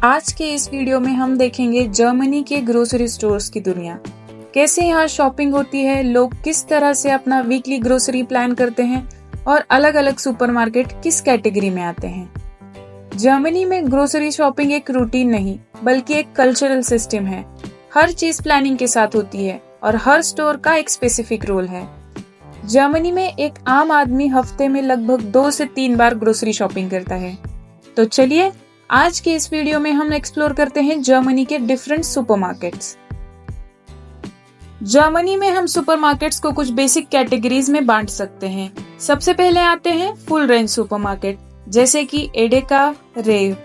आज के इस वीडियो में हम देखेंगे जर्मनी के ग्रोसरी स्टोर्स की दुनिया। कैसे यहाँ शॉपिंग होती है, लोग किस तरह से अपना वीकली ग्रोसरी प्लान करते हैं और अलग अलग सुपरमार्केट किस कैटेगरी में आते हैं। जर्मनी में ग्रोसरी शॉपिंग एक रूटीन नहीं बल्कि एक कल्चरल सिस्टम है। हर चीज प्लानिंग के साथ होती है और हर स्टोर का एक स्पेसिफिक रोल है। जर्मनी में एक आम आदमी हफ्ते में लगभग 2 से 3 बार ग्रोसरी शॉपिंग करता है। तो चलिए आज के इस वीडियो में हम एक्सप्लोर करते हैं जर्मनी के डिफरेंट सुपरमार्केट्स। जर्मनी में हम सुपरमार्केट्स को कुछ बेसिक कैटेगरीज में बांट सकते हैं। सबसे पहले आते हैं फुल रेंज सुपरमार्केट जैसे कि एडेका, रेव।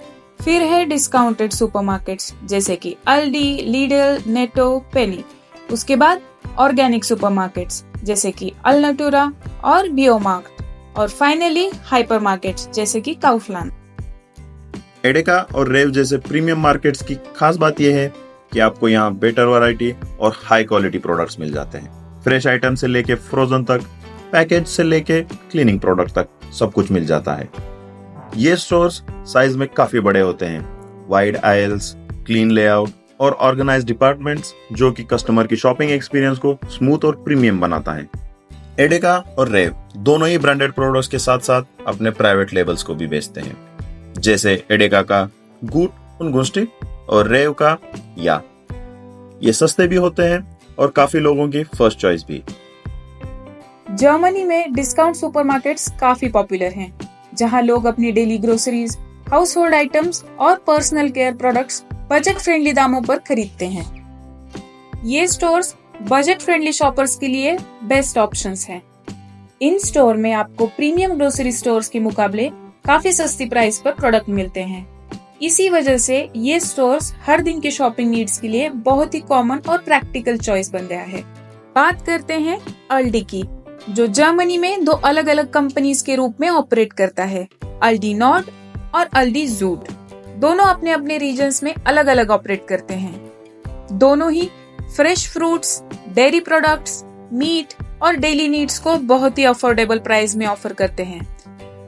फिर है डिस्काउंटेड सुपरमार्केट्स जैसे कि अल्डी, लीडल, नेटो, पेनी। उसके बाद ऑर्गेनिक सुपरमार्केट्स जैसे कि अलनाटुरा और बियोमार्ट। और फाइनली हाइपरमार्केट्स जैसे कि काउफलान। एडेका और रेव जैसे प्रीमियम मार्केट्स की खास बात यह है कि आपको यहाँ बेटर वैरायटी और हाई क्वालिटी प्रोडक्ट्स मिल जाते हैं। फ्रेश आइटम से लेके फ्रोजन तक, पैकेज से लेके क्लीनिंग प्रोडक्ट तक सब कुछ मिल जाता है। ये स्टोर्स साइज में काफी बड़े होते हैं। वाइड आइल्स, क्लीन लेआउट और ऑर्गेनाइज्ड डिपार्टमेंट्स जो कि कस्टमर की शॉपिंग एक्सपीरियंस को स्मूथ और प्रीमियम बनाता है। एडेका और रेव दोनों ही ब्रांडेड प्रोडक्ट्स के साथ साथ अपने प्राइवेट लेबल्स को भी बेचते हैं, जैसे एडेका का गुड उन गुस्टिक और रेव का या। ये सस्ते भी होते हैं और काफी लोगों की फर्स्ट चॉइस भी। जर्मनी में डिस्काउंट सुपरमार्केट्स काफी पॉपुलर हैं, जहां लोग अपनी daily groceries, household items और personal care products budget friendly दामों पर खरीदते हैं। ये स्टोर्स बजट फ्रेंडली शॉपर्स के लिए बेस्ट ऑप्शंस हैं। इन स्टोर में आपको प्रीमियम ग्रोसरी स्टोर्स के मुकाबले काफी सस्ती प्राइस पर प्रोडक्ट मिलते हैं। इसी वजह से ये स्टोर्स हर दिन के शॉपिंग नीड्स के लिए बहुत ही कॉमन और प्रैक्टिकल चॉइस बन गया है। बात करते हैं अल्डी की, जो जर्मनी में 2 अलग अलग कंपनीज के रूप में ऑपरेट करता है, अल्डी नॉर्ड और अल्डी जूड। दोनों अपने अपने रीजन्स में अलग अलग ऑपरेट करते हैं। दोनों ही fresh fruits, dairy products, meat और डेली नीड्स को बहुत ही अफोर्डेबल प्राइस में ऑफर करते हैं।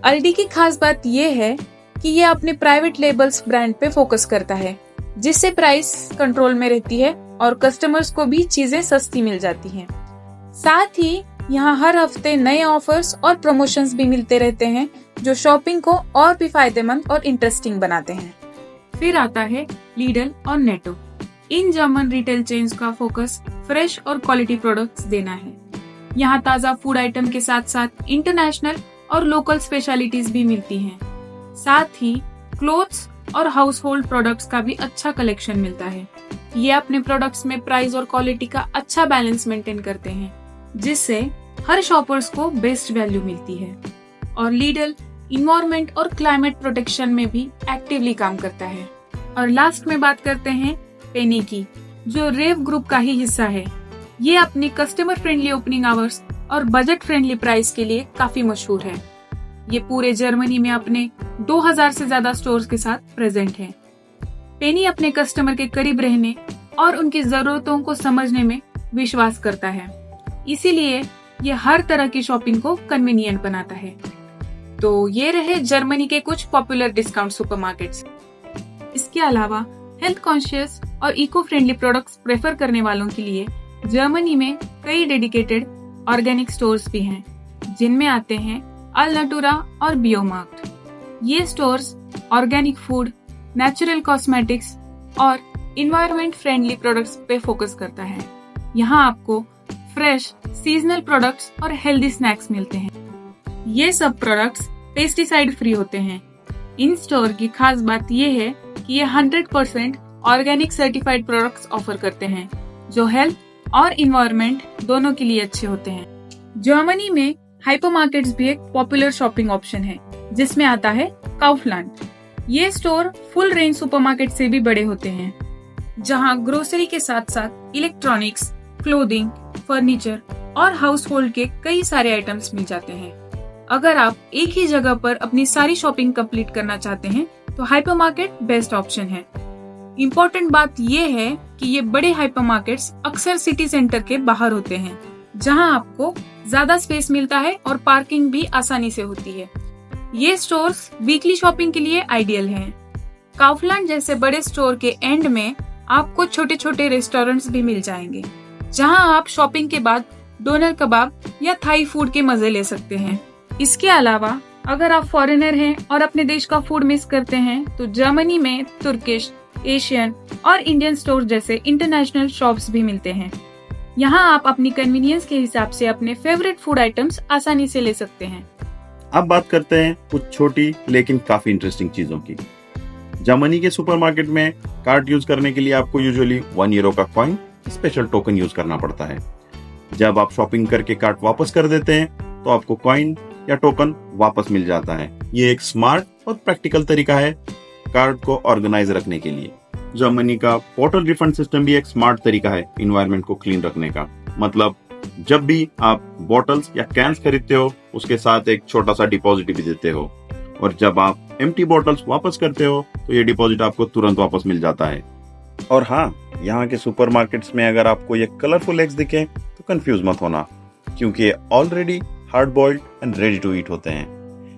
अल्डी की खास बात यह है कि ये अपने प्राइवेट लेबल्स ब्रांड पे फोकस करता है, जिससे प्राइस कंट्रोल में रहती है और कस्टमर्स को भी चीजें सस्ती मिल जाती हैं। साथ ही यहाँ हर हफ्ते नए ऑफर्स और प्रमोशंस भी मिलते रहते हैं, जो शॉपिंग को और भी फायदेमंद और इंटरेस्टिंग बनाते हैं। फिर आता है लीडल और NATO. In German retail chains का फोकस फ्रेश और क्वालिटी प्रोडक्ट्स देना है। यहाँ ताजा फूड आइटम के साथ साथ इंटरनेशनल और लोकल स्पेशलिटीज भी मिलती हैं। साथ ही क्लोथ्स और हाउस होल्ड प्रोडक्ट्स का भी अच्छा कलेक्शन मिलता है। ये अपने प्रोडक्ट्स में प्राइस और क्वालिटी का अच्छा बैलेंस मेंटेन करते हैं, जिससे हर शॉपर्स को बेस्ट वैल्यू मिलती है। और लीडल इन्वायरमेंट और क्लाइमेट प्रोटेक्शन में भी एक्टिवली काम करता है। और लास्ट में बात करते हैं पेनी की, जो रेव ग्रुप का ही हिस्सा है। ये अपनी कस्टमर फ्रेंडली ओपनिंग आवर्स और बजट फ्रेंडली प्राइस के लिए काफी मशहूर है। ये पूरे जर्मनी में अपने 2000 से ज्यादा स्टोर्स के साथ प्रेजेंट है। पेनी अपने कस्टमर के करीब रहने और उनकी जरूरतों को समझने में विश्वास करता है, इसीलिए ये हर तरह की शॉपिंग को कन्वीनियंट बनाता है। तो ये रहे जर्मनी के कुछ पॉपुलर डिस्काउंट सुपरमार्केट्स। इसके अलावा हेल्थ कॉन्शियस और इको फ्रेंडली प्रोडक्ट्स प्रेफर करने वालों के लिए जर्मनी में कई डेडिकेटेड ऑर्गेनिक स्टोर्स भी हैं, जिनमें आते हैं अलनाटुरा और बियोमार्ट। ये stores organic food, natural cosmetics और इन्वायरमेंट फ्रेंडली प्रोडक्ट्स पे फोकस करता है। यहाँ आपको फ्रेश सीजनल प्रोडक्ट्स और हेल्दी स्नैक्स मिलते हैं। ये सब प्रोडक्ट्स पेस्टिसाइड फ्री होते हैं। इन स्टोर की खास बात ये है कि ये 100% ऑर्गेनिक सर्टिफाइड प्रोडक्ट्स ऑफर करते हैं, जो हेल्थ और इन्वायरमेंट दोनों के लिए अच्छे होते हैं। जर्मनी में हाइपरमार्केट्स भी एक पॉपुलर शॉपिंग ऑप्शन है, जिसमें आता है काउफलान। ये स्टोर फुल रेंज सुपरमार्केट से भी बड़े होते हैं, जहां ग्रोसरी के साथ साथ इलेक्ट्रॉनिक्स, क्लोथिंग, फर्नीचर और हाउस होल्ड के कई सारे आइटम्स मिल जाते हैं। अगर आप एक ही जगह पर अपनी सारी शॉपिंग कंप्लीट करना चाहते हैं तो हाइपरमार्केट बेस्ट ऑप्शन है। इम्पोर्टेंट बात ये है कि ये बड़े हाइपरमार्केट्स अक्सर सिटी सेंटर के बाहर होते हैं, जहां आपको ज्यादा स्पेस मिलता है और पार्किंग भी आसानी से होती है। ये स्टोर्स वीकली शॉपिंग के लिए आइडियल हैं। काउफलैंड जैसे बड़े स्टोर के एंड में आपको छोटे छोटे रेस्टोरेंट्स भी मिल जाएंगे, जहां आप शॉपिंग के बाद डोनर कबाब या थाई फूड के मजे ले सकते हैं। इसके अलावा अगर आप फॉरेनर हैं और अपने देश का फूड मिस करते हैं तो जर्मनी में तुर्किश, एशियन और इंडियन स्टोर जैसे इंटरनेशनल शॉप्स भी मिलते हैं। यहाँ आप अपनी कन्वीनियंस के हिसाब से अपने फेवरेट फूड आइटम्स आसानी से ले सकते हैं। अब बात करते हैं कुछ छोटी लेकिन काफी इंटरेस्टिंग चीजों की। जर्मनी के सुपरमार्केट में कार्ड यूज करने के लिए आपको यूजुअली 1 यूरो का कॉइन स्पेशल टोकन यूज करना पड़ता है। जब आप शॉपिंग करके कार्ड वापस कर देते हैं तो आपको कॉइन या टोकन वापस मिल जाता है। ये एक स्मार्ट और प्रैक्टिकल तरीका है कार्ड को ऑर्गेनाइज रखने के लिए। जर्मनी का पोर्टल रिफंड सिस्टम भी एक स्मार्ट तरीका है इन्वायरमेंट को क्लीन रखने का। मतलब जब भी आप बॉटल्स या कैंस खरीदते हो उसके साथ एक छोटा सा डिपॉजिट भी देते हो, और जब आप एम्प्टी बॉटल्स वापस करते हो तो ये डिपॉजिट आपको तुरंत वापस मिल जाता है। और हाँ, यहाँ के सुपरमार्केट्स में अगर आपको ये कलरफुल एग्स दिखे तो कंफ्यूज मत होना, क्योंकि ये already hard boiled and ready to eat होते हैं।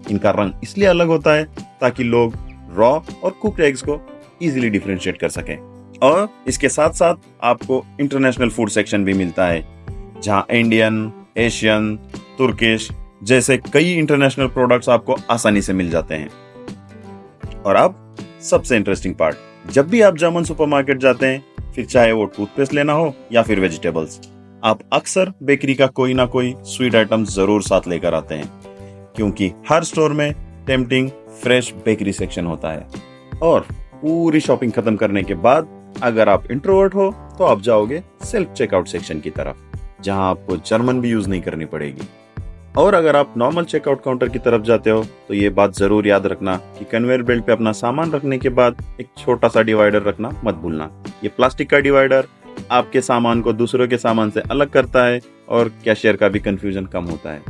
इनका रंग इसलिए अलग होता है ताकि लोग रॉ और कुक्ड एग्स को इजीली डिफरेंशिएट कर सकें। और इसके साथ साथ आपको इंटरनेशनल फूड सेक्शन भी मिलता है, जहां इंडियन, एशियन, तुर्किश जैसे कई इंटरनेशनल प्रोडक्ट्स आपको आसानी से मिल जाते हैं। और अब सबसे इंटरेस्टिंग पार्ट, जब भी आप जर्मन सुपरमार्केट जाते हैं, फिर चाहे वो टूथपेस्ट लेना हो या फिर वेजिटेबल्स, आप अक्सर बेकरी का कोई ना कोई स्वीट आइटम जरूर साथ लेकर आते हैं, क्योंकि हर स्टोर में टेम्पटिंग फ्रेश बेकरी सेक्शन होता है। और पूरी शॉपिंग खत्म करने के बाद अगर आप इंट्रोवर्ट हो तो आप जाओगे सेल्फ चेकआउट सेक्शन की तरफ, जहां आपको जर्मन भी यूज नहीं करनी पड़ेगी। और अगर आप नॉर्मल चेकआउट काउंटर की तरफ जाते हो तो ये बात जरूर याद रखना कि कन्वेयर बेल्ट पे अपना सामान रखने के बाद एक छोटा सा डिवाइडर रखना मत भूलना। ये प्लास्टिक का डिवाइडर आपके सामान को दूसरों के सामान से अलग करता है और कैशियर का भी कंफ्यूजन कम होता है।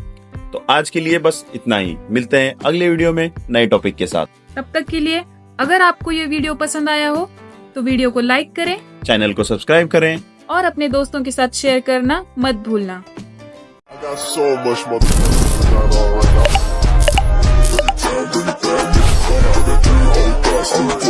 तो आज के लिए बस इतना ही, मिलते हैं अगले वीडियो में नए टॉपिक के साथ। तब तक के लिए अगर आपको ये वीडियो पसंद आया हो तो वीडियो को लाइक करें, चैनल को सब्सक्राइब करें और अपने दोस्तों के साथ शेयर करना मत भूलना। I got so much motherfucking time on right now.